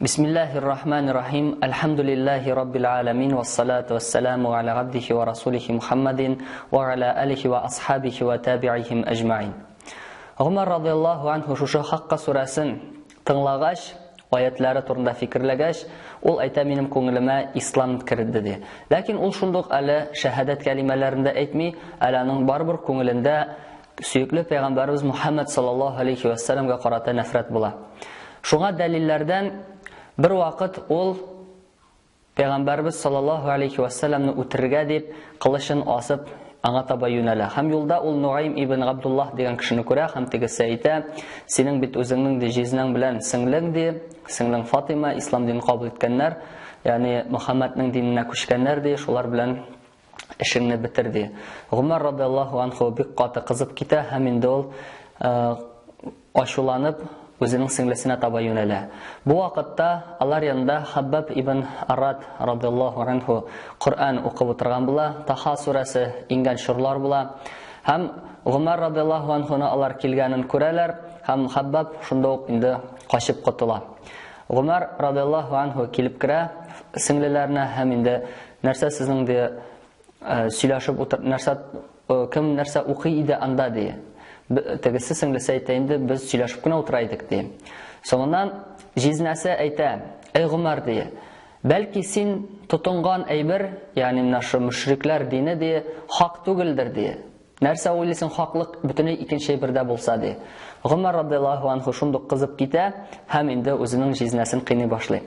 Bismillahirrahmanirrahim. Alhamdulillahi rabbil alamin wassalatu wassalamu ala abdihi wa rasulihi Muhammadin wa ala alihi wa ashabihi wa tabi'ihim ajma'in. Umar radhiyallahu anhu шушы хакка сурасын тыңлагач, аятлары турында фикерләгәч, ул әйтә минем күңелемә ислам кирде ди. Ләкин ул шундук әле шәһадәт кәлимәләрендә әйтми, әле аның барбыр күңелендә сөйкле пәйгамбәрбез Мухаммад саллаллаһу алейхи ва салламга карата нәфрәт була. Шуңа дәлилләрдән bir вакыт ул пәйгамбәрбез саллаллаһу алейхи ва салламны үтерергә дип кылычын асып аңа таба юнәлә. Һәм юлда ул Нуайм ибн Абдуллах дигән кешене күрә, һәм тегесе әйтә: "Синең бит үзеңнең җизнең белән сеңлең ди, сеңлең Фатима ислам динен кабул иткәннәр, ягъни Мөхәммәднең диненә күчкәннәр ди, шулар белән эшеңне бетер ди." Умар радиллаһу анху бик каты кызып китә, һәм инде ул ачуланып үзенең сеңлесенә таба юнәлә. Бу вакытта алар янында Хаббаб ибн Арад радиллаһу анху Коръан укып утырган була, Таха сурасы ингән шурлар була. Һәм Умар радиллаһу анхуны алар килгәнен күрәләр, һәм Хаббаб шунда ук инде качып котыла. Умар радиллаһу анху килеп керә сеңлеләренә, һәм инде нәрсә сезнең ди сөйләшеп утыр, кем нәрсә укый иде анда ди. Тегесе сеңлесе әйтә, инде без сөйләшеп кенә утырайдык ди. Соңыннан җизнәсе әйтә: "Эй Гомар ди, бәлки син тотынган әйбер, ягъни нашы мушриклар дине ди, хак түгелдер ди. Нәрсә уйлыйсың, хаклык бөтенләй икенче әйбердә булса ди." Гомар радиллаһу анху шундук кызып китә, һәм инде үзенең җизнәсен кыйный башлый.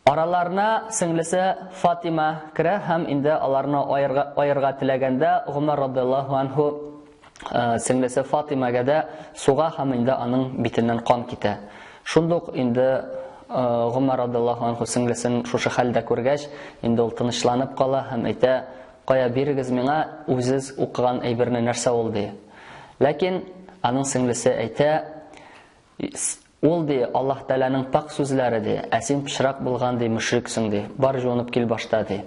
Араларына сеңлесе Фатима керә, һәм инде аларны аерга теләгәндә Гомар радиллаһу анху сеңлесе Фатимага да суга, һәм инде аның битеннән кан китә. Шундук инде Гомар радиллаһу анху сеңлесен шушы хәлдә күргәч, инде ул тынычланып кала һәм әйтә: "Кая бирегез миңа үзегез укыган әйберне, нәрсә ул ди." Ләкин аның сеңлесе әйтә: "Ул ди Аллаһ Тәгаләнең пак сүзләре ди, ә син пишрак булган ди, мушриксың ди. Бар җуынып кил башта ди."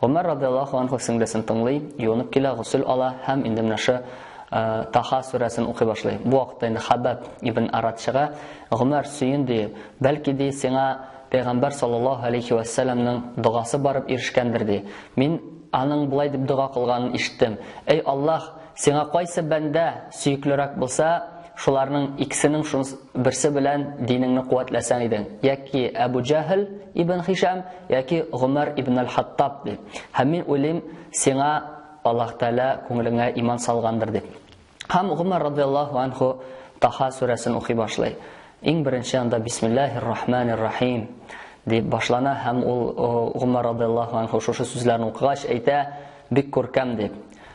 Умар радиллаһу анху сеңлесен тыңлый, юынып килә, гусул ала һәм инде менә Таха сурасын укый башлый. Бу вакытта инде Хаббаб ибн Арад чыга: "Гомар сөенди, бәлки ди сиңа пәйгамбәр саллаллаһу алейхи ва салламның дугасы барып ирешкәндер ди. Мин аның булай дип дуга кылганын ишеттем. Эй Аллаһ, сиңа кайсы бәндә сөйклерәк булса, шуларның икесенең берсе белән динеңне куәтләсәң идең. Яки Абу Джахл ибн Хишам, яки Гомар ибн аль-Хаттаб ди. Һәм мин уйлыйм, сиңа Аллаһ Тәгалә күңелеңә иман салгандыр ди." Һәм Гомар радиллаһу анху Таха сурасын укый башлый. Иң беренче анда Бисмиллаһир-рахманир-рахим дип башлана, һәм ул Гомар радиллаһу анху шушы сүзләрне укыгач әйтә: "Бик күркәм" дип.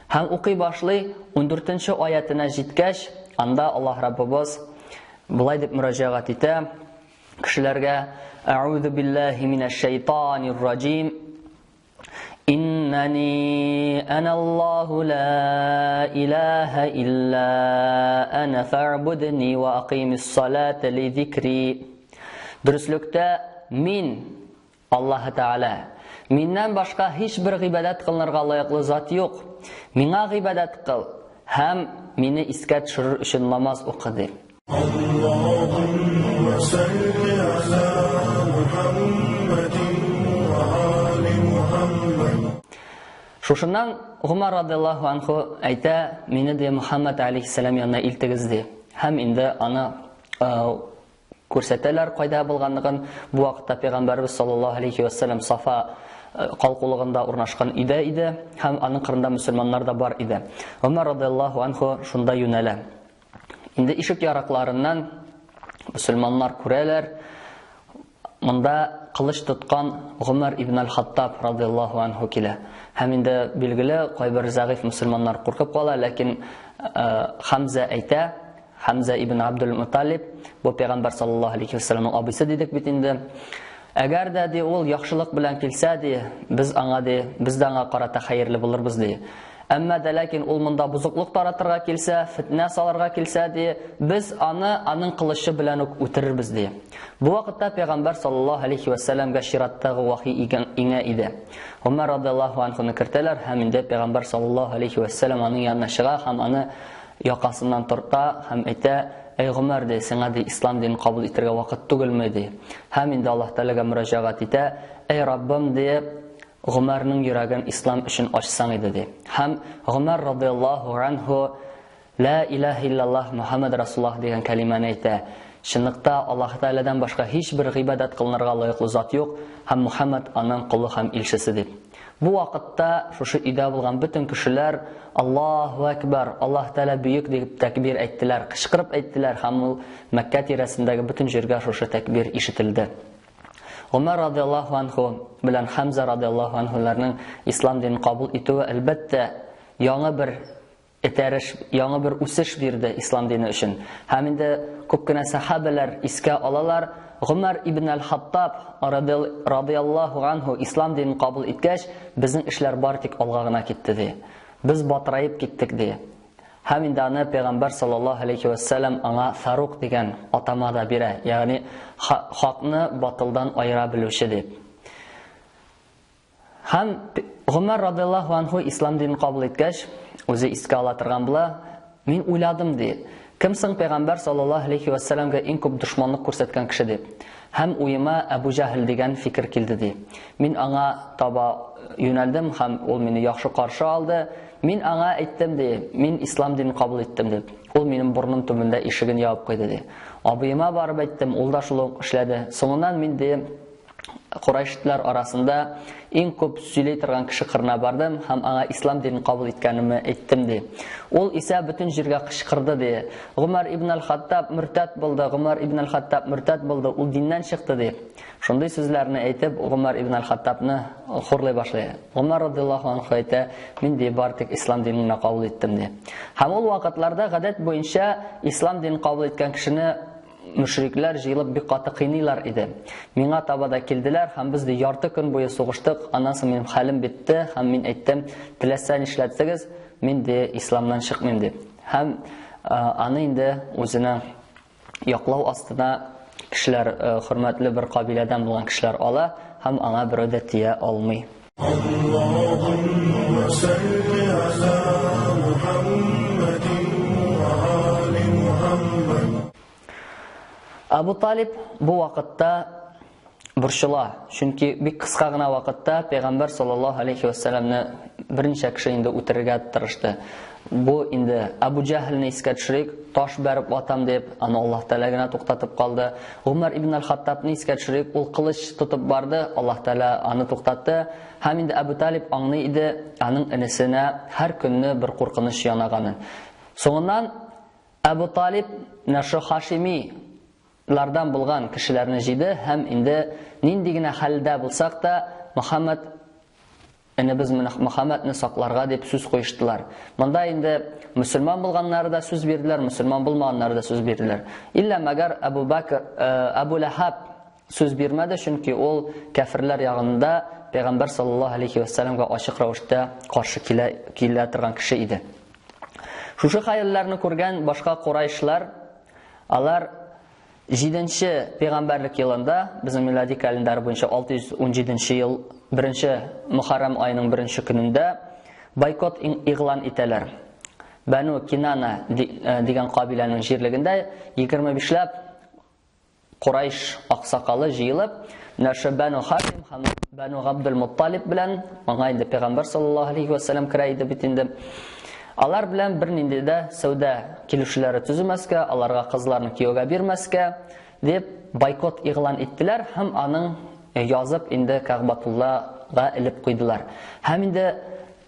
Һәм укый башлый, 14нче аятына җиткәч, анда Аллаһ Раббыбыз булай дип мөрәҗәгать итә кешеләргә: "Аъузу биллаһи минәш-шәйтанир-раҗим. Иннани аналлаһу ла илаха илля ана фа'будни ва акимис-салата ли-зикри." Дөреслекдә мин Аллаһ Тәгалә. Миннән башка һичбер гыйбадат кылынырга лаеклы зат юк. Миңа гыйбадат кыл һәм мине искә төшерер өчен намаз укы. Аллаһумма салли ала Мухаммадин ва али Мухаммад. Шушыннан Гомар радиллаһу анху әйтә: "Мине дә Мөхәммәд алейхиссалам янына илтегез" ди. Һәм инде аны күрсәтәләр кайда булганлыгын. Бу вакытта пәйгамбәрбез саллаллаһу алейхи ва саллям Сафа калкулыгында урнашкан иде, һәм аның кырында мөселманнар да бар иде. Умар радиллаһу анху шунда юнәлә. Инде ишек яракларыннан мөселманнар күрәләр. Монда кылыч тоткан Гомар ибн аль-Хаттаб радиллаһу анху килә. Һәм инде билгеле кайбер зәгыйф мөселманнар куркып кала, ләкин Хамза әйтә, Хамза ибн Абдул-Муталиб, бу пәйгамбәр саллаллаһу алейхи ва салламның абыйсы дидек бит инде. Әгәр дә ди ул яхшылык белән килсә ди, без дә аңа карата хәерле булырбыз ди. Әмма дә ләкин ул монда бузыклык таратырга килсә, фитнә салырга килсә ди, без аның кылычы белән үк үтерербез ди. Бу вакытта пәйгамбәр саллаллаһу алейхи ва салламга шираттагы вахи иңә иде. Умар радиллаһу анхуны кертәләр, һәм инде пәйгамбәр саллаллаһу алейхи ва саллам аның янына чыга, һәм аны якасыннан торта һәм әйтә: "Эй Гомар, ди, сиңа ди ислам динен кабул итәргә вакыт түгелме?" ди. Һәм инде Аллаһ Тәгаләгә мөрәҗәгать итә: "Эй Раббым, ди, Гомарның йөрәген ислам өчен ачсаң иде", ди. Һәм Гомар радиллаһу анху "Ла илаһа иллаллаһ Мухаммад Расулуллаһ" дигән калиманы әйтә. Шунлыкта Аллаһ Тәгаләдән башка һичбер гыйбадат кылынырга лаеклы зат юк, һәм Мухаммад аның кулы һәм илчесе дип. Бу вакытта шушы өйдә булган бөтен кешеләр "Аллаһу акбар, Аллаһ Тәгалә бөек" дип тәкбир әйттеләр, кычкырып әйттеләр, һәм ул Мәккә тирәсендәге бөтен җиргә шушы тәкбир ишетелде. Умар радиллаһу анху белән Хамза радиллаһу анхуларның ислам динен кабул итүе әлбәттә яңа бер этәреш, яңа бер үсеш бирде ислам дине өчен. Һәм инде күп кенә сахабалар искә алалар, Гомар ибн аль-Хаттаб радиллаһу анху ислам динен кабул иткәч, безнең эшләр бар тик алга гына китте ди. Без батырайып киттек ди. Һәм инде аны Пәйгамбәр саллаллаһу алейхи ва саллям аңа Фарук дигән атама да бирә, ягъни хакны батылдан айыра белүче дип. Һәм Гомар радиллаһу анху ислам динен кабул иткәч, үзе искә ала торган була, мин уйладым ди. Кем соң Пәйгамбәр саллаллаһу алейхи ва саллямга иң күп дошманлык күрсәткән кеше дип. Һәм уйыма Абу Җахл дигән фикер килде ди. Мин аңа таба юнәлдем һәм ул мине яхшы каршы алды. Мин аңа әйттем ди, мин ислам динен кабул иттем дип. Ул минем бурным төбендә ишеген ябып куйды ди. Абыйыма барып әйттем, ул да шулай эшләде. Соңыннан мин ди Курайшлар арасында иң күп сөйләй торган кеше кырына бардым һәм аңа ислам динен кабул иткәнемне әйттем ди. Ул исә бөтен җиргә кычкырды ди. Гомар ибн аль-Хаттаб мөртәд булды, Гомар ибн аль-Хаттаб мөртәд булды, ул диннән чыкты ди. Шундый сүзләрне әйтеп, Гомар ибн аль-Хаттабны хурлый башлый. Гомар радиллаһу анху әйтә: "Мин ди бар тик ислам динен кабул иттем" ди. Һәм ул вакытларда гадәт буенча ислам динен кабул иткән кешене мөшрикләр җыелып бик каты кыйныйлар иде. Миңа таба да килделәр һәм без ярты көн буе сугыштык. Аннан соң минем хәлем бетте һәм мин әйттем: "Теләсә нишләтсәгез, мин дә исламнан чыкмыйм" дип. Һәм аны инде үзенең яклау астына кешеләр, хөрмәтле бер кабиләдән булган кешеләр ала һәм аңа берәү дә тия алмый. Аллаһумма салли ала Мухаммадин ва али Мухаммад. Абу Талиб бу вакытта борчыла, чөнки бик кыска гына вакытта Пәйгамбәр саллаллаһу алейхи ва саллямны берничә кеше инде үтерергә тырышты. Бу инде Абу Җахлны искә төшерик, таш бәреп атам дип, аны Аллаһ Тәгалә генә туктатып калды. Умар ибн аль-Хаттабны искә төшерик, ул кылыч тотып барды, Аллаһ Тәгалә аны туктатты. Һәм инде Абу Талиб аңлый иде, аның энесенә һәр көнне бер куркыныч янаганын. Соңыннан Абу Талиб Нашы Хашими лардан булган кешеләрне җыйды һәм инде нинди генә хәлдә булсак та без Мөхәммәдне сакларга дип сүз куештылар. Монда инде мусульман булганнары да сүз бирделәр, мусульман булмаганнары да сүз бирделәр. Илля мәгәр Абу Лахаб сүз бирмәде, чөнки ул кафирлар ягында Пәйгамбәр саллаллаһу алейхи ва саллямга ачык рәвештә каршы килә торган кеше иде. Шушы хәялләрне күргән башка Курайшлар, алар 7-нче пәйгамбәрлек елында, безнең милади календар буенча 617 ел 1-нче Мөхәррәм аеның 1-нче көнендә бойкот игълан итәләр. Бәну Кинана дигән кабиләнең җирлегендә 25ләп Курайш аксакалы җыелып, Нашы Бәну Хашим һәм Бәну Габдул Мутталиб белән, аңа инде Пәйгамбәр саллаллаһу алейхи ва саллям кирә иде бит инде. Алар белән бернинди дә сәүдә килешүләре төзүмәскә, аларга кызларны кияүгә бирмәскә дип бойкот игълан иттеләр һәм аның язып инде Кәгъбәтуллага илеп куйдылар. Һәм инде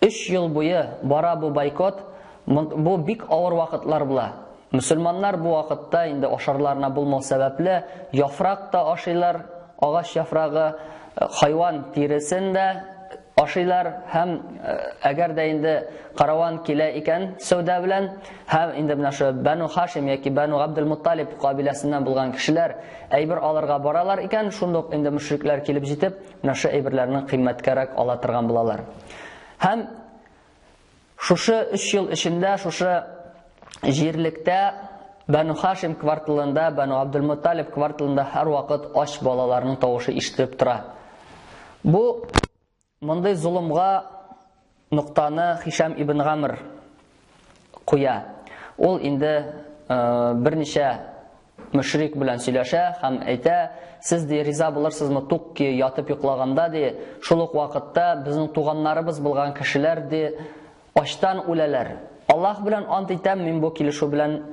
3 ел буе бара бу бойкот, бу бик авыр вакытлар була. Мусульманнар бу вакытта инде ашарларына булмау сәбәпле яфрак та ашыйлар, агач яфрагы, хайван тиресен дә ашыйлар һәм әгәр дә инде караван килә икән сәүдә белән, һәм инде менә шу Бәну Хашим яки Бәну Габдул Мутталиб кабиләсеннән булган кешеләр әйбер алырга баралар икән, шундук инде мөшрикләр килеп җитеп, менә шу әйберләрне кыйммәткәрәк ала торган булалар. Һәм шушы 3 ел эчендә шушы җирлектә Бәну Хашим кварталында, Бәну Габдул Мутталиб кварталында һәр вакыт ач балаларның тавышы ишетелеп тора. Бу мондай зулымга нуктаны Хишам ибн Гамр куя. Ул инде берничә мөшрик белән сөйләшә һәм әйтә: "Сез ди риза булырсызмы тук ки ятып йоклаганда ди, шул ук вакытта безнең туганнарыбыз булган кешеләр ди ачтан үләләр. Аллаһ белән ант итәм, мин бу килешү белән,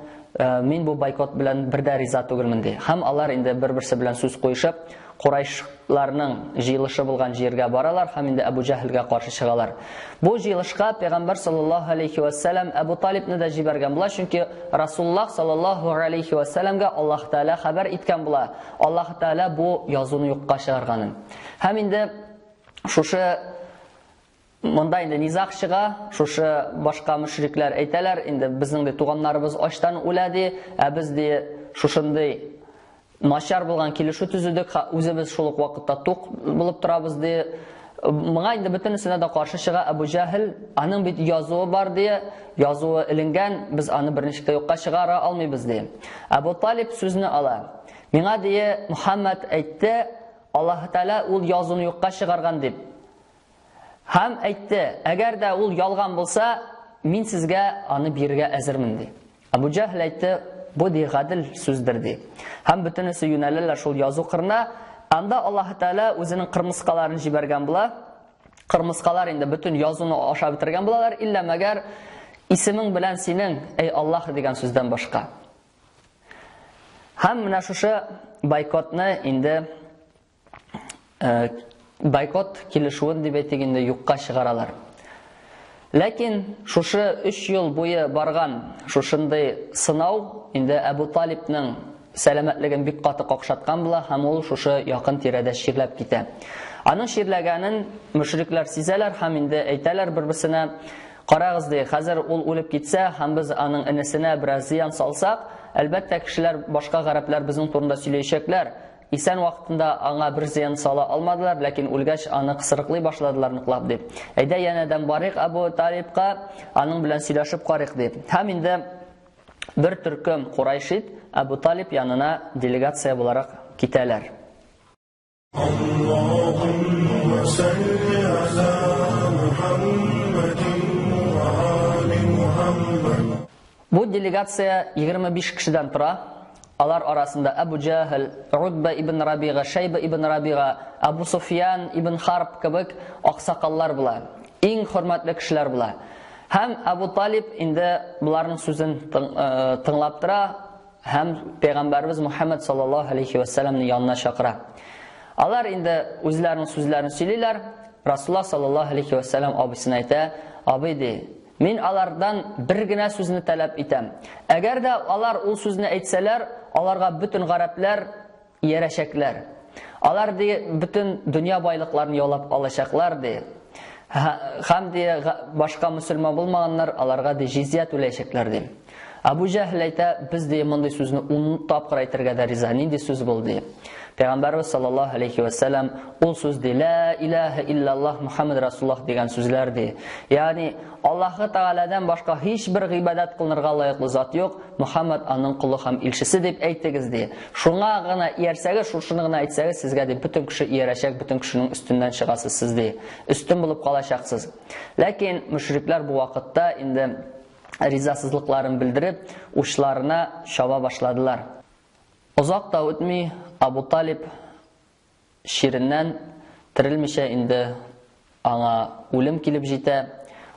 мин бу бойкот белән бер дә риза түгелмен" ди. Һәм алар инде бер-берсе белән сүз куешып, Курайшларның җыелышы булган җиргә баралар һәм инде Абу Җәһлгә каршы чыгалар. Бу җыелышка Пәйгамбәр саллаллаһу алейхи ва саллям Абу Талибны да җибәргән була, чөнки Расулуллаһ саллаллаһу алейхи ва саллямга Аллаһ Тәала хәбәр иткән була. Аллаһ Тәала бу язуны юкка чыгарганын. Һәм инде шушы монда инде низах чыга, шушы башка мөшрикләр әйтәләр: "Инде безнең дә туганнарыбыз ачтан үлә ди, без дә шушындый начар булган килешү төзүдек, үзебез шул ук вакытта тук булып торабыз" ди. Моңа инде бөтенесенә дә каршы чыга Абу Җәһл: "Аның бит язуы бар ди, язуы иленгән, без аны берничә дә юкка чыгара алмыйбыз" ди. Абу Талиб сүзне ала: "Миңа ди Мөхәммәд әйтте, Аллаһ Тәала ул язуны юкка чыгарган дип. Һәм әйтте, әгәр дә ул ялган булса, мин сезгә аны бирергә әзермен" ди. Абу Җәһл әйтте: "Бу ди гадел сүздер" ди. Һәм бөтенесе юнәләләр шул язу кырына. Анда Аллаһ Тәала үзенең кырмыскаларын җибәргән була. Кырмыскалар инде бөтен язуны ашап бетергән булалар, илля мәгәр исемең белән синең, эй Аллаһ дигән сүздән башка. Һәм менә шушы бойкотны инде бойкот килешүен дип әйтик инде юкка чыгаралар. Ләкин шушы 3 ел буе барган шушындай сынау инде Абу Талибның сәламәтлеген бик каты какшаткан була һәм ул шушы якын тирәдә ширләп китә. Аның ширләгәнен мөшрикләр сизәләр һәм инде әйтәләр бер-берсенә: "Карагыз ди, хәзер ул үлеп китсә һәм без аның энесенә бераз зыян салсак, әлбәттә кешеләр, башка гарәпләр безнең турында сөйләячәкләр. Исән вакытында аңа бер зыян сала алмадылар, ләкин үлгәч аны кысырыклый башладылар ныклап" дип. "Әйдә янәдән барыйк Абу Талибка, аның белән сөйләшеп карыйк" дип. Һәм инде бер төркем Курайшит Абу Талиб янына делегация буларак китәләр. Аллаһумма салли ала Мухаммадин ва али Мухаммад. Бу делегация 25 кешедән тора. Алар арасында Абу Җәһл, Утба ибн Рабига, Шайба ибн Рабига, Абу Суфьян ибн Харб кебек аксакаллар була. Иң хөрмәтле кешеләр була. Һәм Абу Талиб инде буларның сүзен тыңлап тора һәм Пәйгамбәрбез Мөхәммәд саллаллаһу алейхи ва саллямның янына чакыра. Алар инде үзләренең сүзләрен сөйлиләр. Расулуллаһ саллаллаһу алейхи ва саллям абысына әйтә: "Абый ди, мин алардан бер генә сүзне таләп итәм. Әгәр дә алар ул сүзне әйтсәләр, аларга бөтен гарәпләр иярәчәкләр. Алар ди бөтен дөнья байлыкларын яулап алачаклар ди. Һәм ди башка мөселман булмаганнар аларга ди җизя түләячәкләр ди." Абу Җәһл әйтә: "Без ди мондый сүзне 10 тапкыр әйтергә дә риза. Нинди сүз бул" ди. Пәйгамбәрбез саллаллаһу алейхи ва саллям ул сүз ди: "Ла илаха иллаллаһ Мухаммад Расулуллаһ" дигән сүзләр ди. Ягъни Аллаһ Тәгаләдән башка һичбер гыйбадат кылынырга лаеклы зат юк, Мухаммад аның кулы һәм илчесе дип әйтегез ди. Шуңа гына иярсәгез, шушыны гына әйтсәгез, сезгә ди бөтен кеше иярәчәк, бөтен кешенең өстеннән чыгасыз сез ди. Өстен булып калачаксыз. Ләкин мөшрикләр бу вакытта инде ризасызлыкларын белдереп, учларына шаба башладылар. Озак та үтми Абу Талиб ширеннән терелмичә инде аңа үлем килеп җитә.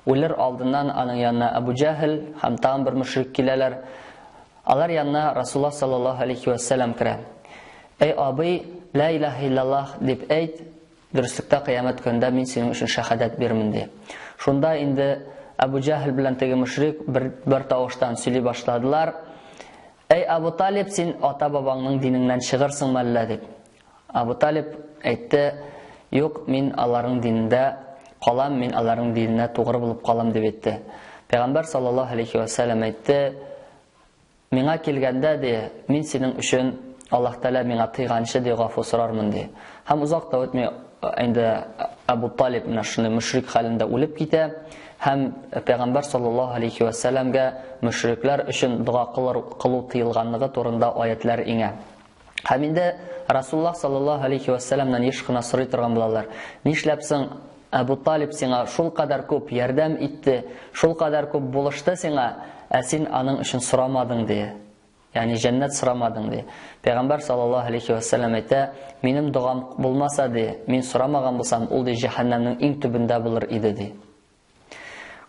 Үлер алдыннан аның янына Абу Җәһл һәм тагын бер мөшрик киләләр. Алар янына Расулуллаһ саллаллаһу алейхи ва саллям керә. "Эй абый, ла илаха иллаллаһ" дип әйт, дөреслектә кыямәт көндә мин синең өчен шаһадат бирмен ди. Шунда инде Абу Җәһл белән теге мөшрик бер тавыштан сөйли башладылар: "Эй Абу Талиб, син ата-бабаңның диненнән чыгырсыңмы әллә" дип. Абу Талиб әйтте: "Юк, мин аларның динендә калам, мин аларның диненә тугры булып калам" дип әйтте. Пәйгамбәр саллаллаһу алейхи ва саллям әйтте: "Миңа килгәндә ди, мин синең өчен Аллаһ Тәала миңа тыйганчы ди гафу сорармын" ди. Һәм узак та үтми инде Абу Талиб менә шуны мөшрик хәлендә үлеп китә. Һәм Пәйгамбәр саллаллаһу алейхи ва саллямга мөшрикләр өчен дуа кылу тыелганлыгы турында аятлар иңә. Һәм инде Расулуллаһ саллаллаһу алейхи ва саллямнан еш кына сорый торган булалар: "Нишләпсең Абу Талиб сиңа шул кадәр күп ярдәм итте, шул кадәр күп булышты сиңа, син аның өчен сорамадың" ди. Yani cennet sıramadın diye. Peygamber sallallahu aleyhi ve sellem ayta, "Benim duam bulmasa diye, men soramagan bulsam, ol diye cehennemnin en tübünde bulur idi" diye.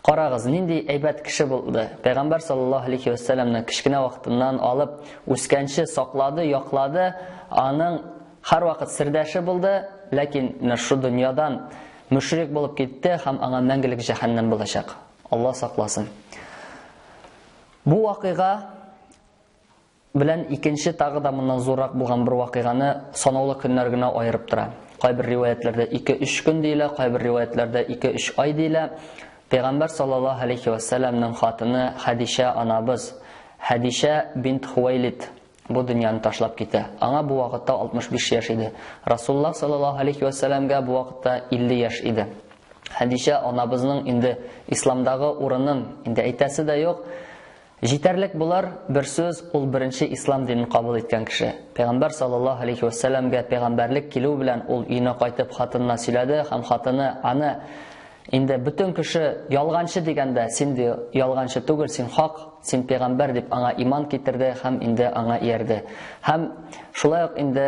Qaragız, nindi әйбәт кеше булды. Peygamber sallallahu aleyhi ve sellem'nin kichkina vaqtidan olib, o'sgancha saqladi, yoqladi, aning har vaqt sirdashi bo'ldi, lekin shu dunyodan mushrik bo'lib ketdi ham anga mangilik jahannam bo'lacak. Alloh saqlasin. Bu voqea bilan ikkinchi tag'i da bundan zo'roq bo'lgan bir voqeani sanavli kunlar gina ayirib turadi. Qay bir rivoyatlarda 2-3 kun deyiladi, qay bir rivoyatlarda 2-3 oy deyiladi. Peygamber sallallahu aleyhi ve sellem'nin xotini Hadisha anabız, Hadisha bint Huwaylid bu dünyanı tashlab ketdi. Anga bu vaqtda 65 yosh edi. Rasululloh sallallahu aleyhi ve sellem'ga bu vaqtda 50 yosh edi. Hadisha anabızning endi islomdagi o'rinin endi aytasi da yo'q. Yetarlik bular bir so'z, ul birinchi islom dinini qabul etgan kishi. Peygamber sallallahu aleyhi ve sellem'ga payg'ambarlik keluvi bilan ul uyine qaytib xotinini siladi, ham xotini ana endi butun kishi yolg'onchi deganda, sen de yolg'onchi tugul, sen haq, sen payg'ambar deb anga iymon keltirdi, ham endi anga erdi. Ham shulay endi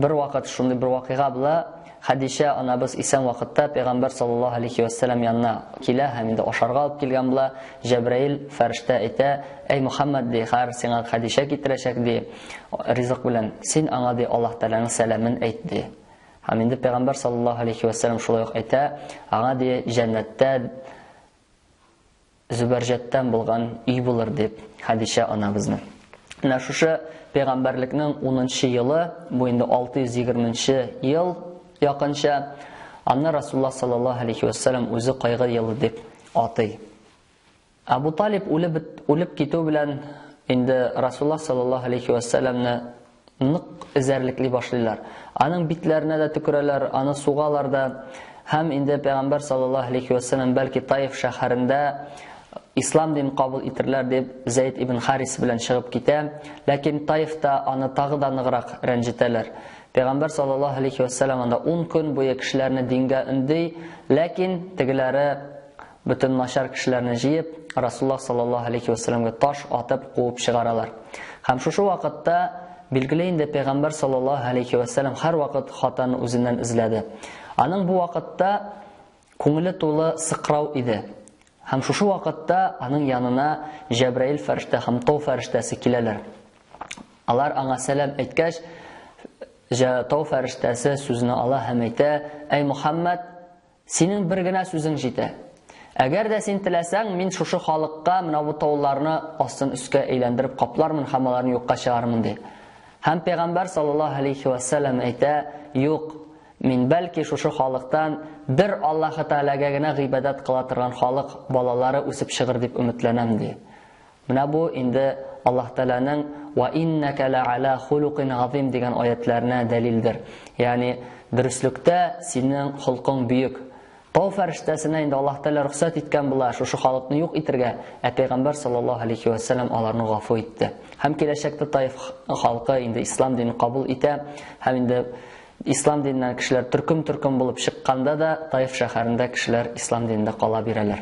bir vaqt shunday bir voqea bilan Hadisha anabız isen vaqtda payg'ambar sallallohu alayhi vasallam yanına kela, ham endi osharga olib kelgan bilan Jibril farishta ayta, "Ey Muhammad de, har senga Hadisha keltirashak de, rizq bilan sen anga de Alloh taolaning salamin aytdi." Ham endi payg'ambar sallallohu alayhi vasallam shulay ayta, anga de jannatda Zubarjatdan bo'lgan uy bo'lar deb Hadisha anabızni. Ana shu payg'ambarlikning 10-yili, bu endi 620-yil yaqincha anna Rasululloh sallallohu alayhi vasallam o'zi qayg'u yili deb atay. Abu Talib o'lib ketuv bilan endi Rasululloh sallallohu alayhi vasallamni niq izarlikli boshlaylar. Aning bitlarına da tükürələr, anı suğalarda, hem indi Peygamber sallallahu aleyhi ve sellem belki Taif şəhərində İslam din qabul etirlər deb Zeyd ibn Haris bilan çıgıb ketə, lakin Taifda anı tağı da nığıraq rəncitələr. Peygamber sallallahu aleyhi ve sellem anda 10 gün boyu kişilərini dinge indi, lakin tigiləri bütün naşar kişilərini jiyib Rasulullah sallallahu aleyhi ve sellem'e taş atıp quvub çıqaralar. Hem şu vaqtda bilgileyinde Peygamber sallallahu aleyhi ve sellem her vakit hatanı özünden izledi. Aның bu vaqtda ko'ngli to'la siqrov edi. Ham shu vaqtda aның yanına Jibril farishta ham Tov farishtasi kelalar. Alar anga salam aytgach, Tov farishtasi so'zini Allah ham ayta, "Ey Muhammad, sening birgina so'zing jeti. Agar da sen tilasang, men shu xalqqa mana bu tog'larni ostin ustga aylantirib qoplarman, hammalarni yo'qqa chiqarman" dedi. Ham payg'ambar sallallohu alayhi va sallam ayta, "Yo'q, men balki shu xalqdan bir Alloh taolagagina ibodat qila turgan xalq bolalari o'sib chiqir deb umidlanam" dedi. Mana bu endi Alloh taolaning "Va innaka la ala xuluqin azim" degan oyatlarına dalildir. Ya'ni durustlikda sening xulqing buyuk. Tov farishtasini endi Alloh taolo ruxsat etgan bular shu xalqni yo'q etirga, payg'ambar sallallohu alayhi va sallam ularni g'afo etdi. Ham kelajakda Taif xalqi endi islom dinini qabul etdi, ham endi islom dinidan kishilar turkum bo'lib chiqqanda da Taif shaharida kishilar islom dinida qola beradilar.